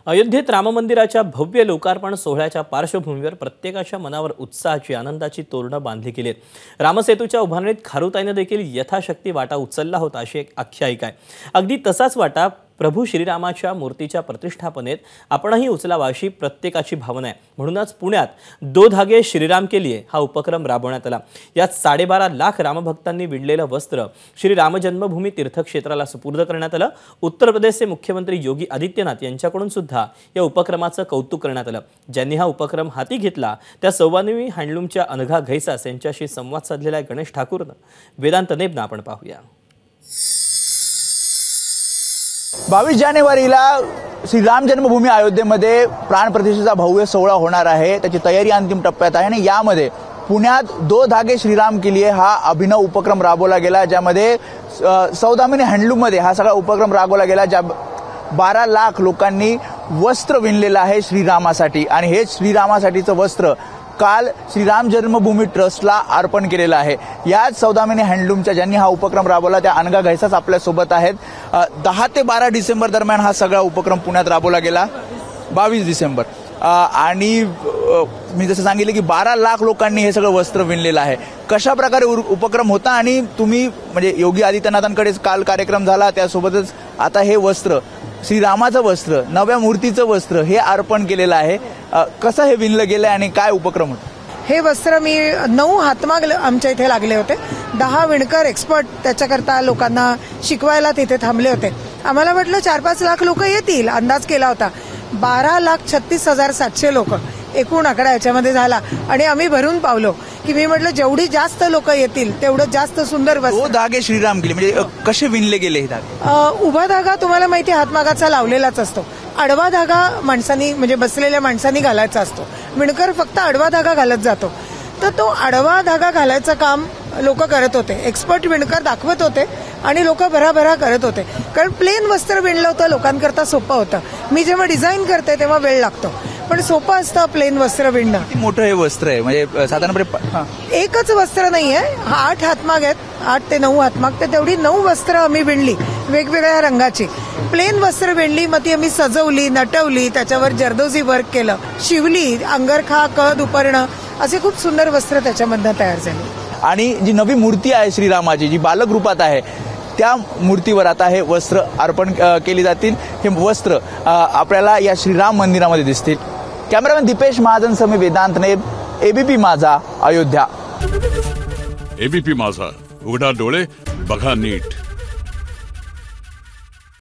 अयोध्येत राम मंदिराच्या भव्य लोकार्पण सोहळ्याच्या पार्श्वभूमीवर प्रत्येकाच्या मनावर उत्साहाची आनंदाची तोरणं बांधली गेली आहेत। रामसेतूच्या उभारणीत खारुताईने देखील यथाशक्ती वाटा उचलला होता अशी एक आख्यायिका आहे। अगदी तसाच वाटा प्रभू श्रीरामाच्या मूर्तीच्या प्रतिष्ठापनेत आपणही उचलावा अशी प्रत्येकाची भावना आहे। म्हणूनच पुण्यात दो धागे श्रीराम के लिए हा उपक्रम राबवण्यात आला। यात 12.5 लाख रामभक्तांनी विणलेलं वस्त्र श्री राम जन्मभूमी तीर्थक्षेत्राला सुपूर्द करण्यात आलं। उत्तर प्रदेशचे मुख्यमंत्री योगी आदित्यनाथ यांच्याकडून सुद्धा या उपक्रमाचं कौतुक करण्यात आलं। ज्यांनी हा उपक्रम हाती घेतला त्या सौवानवी हँडलूमच्या अनघा घैसास यांच्याशी संवाद साधलेला गणेश ठाकूरनं वेदांत नेबना आपण पाहूया। 22 जानेवारीला श्री राम जन्मभूमी अयोध्येमध्ये प्राण प्रतिष्ठेचा भव्य सोहळा होणार आहे। त्याची तयारी अंतिम टप्प्यात आहे आणि यामध्ये पुण्यात दो धागे श्रीराम के लिए हा अभिनव उपक्रम राबवला गेला, ज्यामध्ये सौदामिनी हँडलूम मध्ये हा सगळा उपक्रम राबवला गेला, ज्या 12 लाख लोकांनी वस्त्र विणलेलं आहे श्रीरामासाठी आणि हे श्रीरामासाठीचं वस्त्र काल श्रीराम जन्मभूमी ट्रस्टला अर्पण केलेलं आहे। याच सौदामिनी हँडलूमच्या ज्यांनी हा उपक्रम राबवला त्या अनघा घैसास आपल्या सोबत आहेत। 10 ते 12 डिसेंबर दरम्यान हा सगळा उपक्रम पुण्यात राबवला गेला। 22 डिसेंबर आणि मी जसं सांगितलं की 12 लाख लोकांनी हे सगळं वस्त्र विणलेलं आहे। कशा प्रकारे उपक्रम होता आणि तुम्ही म्हणजे योगी आदित्यनाथांकडे काल कार्यक्रम झाला, त्यासोबतच आता हे वस्त्र श्रीरामाचं वस्त्र नव्या मूर्तीचं वस्त्र हे अर्पण केलेलं आहे। कसं हे विणलं गेलं आणि काय उपक्रम होता? हे वस्त्र मी 9 हातमाग आमच्या इथे लागले होते। 10 विणकर एक्सपर्ट त्याच्याकरता लोकांना शिकवायला तिथे थांबले होते। आम्हाला वाटलं 4-5 लाख लोक येतील, अंदाज केला होता। 12,36,700 लोक एकूण आकडा याच्यामध्ये झाला आणि आम्ही भरून पावलो की मी म्हटलं जेवढी जास्त लोक येतील तेवढं जास्त सुंदर वस्त्र। दो धागे श्रीराम केले म्हणजे कसे विणले गेले हे धागे? उभा धागा तुम्हाला माहिती हातमागाचा लावलेलाच असतो। आडवा धागा माणसांनी म्हणजे बसलेल्या माणसांनी घालायचा असतो। विणकर फक्त आडवा धागा घालत जातो, तर तो आडवा धागा घालायचं काम लोक करत होते। एक्सपर्ट विणकर दाखवत होते आणि लोक भराभरा करत होते, कारण प्लेन वस्त्र विणलं होतं लोकांकरता सोपं होतं। मी जेव्हा डिझाईन करते तेव्हा वेळ लागतो, पण सोपं असतं प्लेन वस्त्र विणणं। किती मोठं हे वस्त्र आहे? म्हणजे साधारणपणे एकच वस्त्र नाहीये, 8 हातमाग आहेत, 8 ते 9 हातमाग, तर तेवढी 9 वस्त्र आम्ही विणली वेगवेगळ्या रंगाची। प्लेन वस्त्र विणली, मग ती आम्ही सजवली, नटवली, त्याच्यावर जरदोजी वर्क केलं, शिवली, अंगरखा, कद, उपरणं असे खूप सुंदर वस्त्र त्याच्यामधनं तयार झाले। आणि जी नवी मूर्ती आहे श्रीरामाची, जी बालक रूपात आहे, त्या मूर्तीवर आता हे वस्त्र अर्पण केली जातील। हे वस्त्र आपल्याला या श्रीराम मंदिरामध्ये दिसतील। कॅमेरामॅन दीपेश महाजन समी वेदांत नेब, एबीपी माझा, अयोध्या। एबीपी माझा, उघडा डोळे बघा नीट।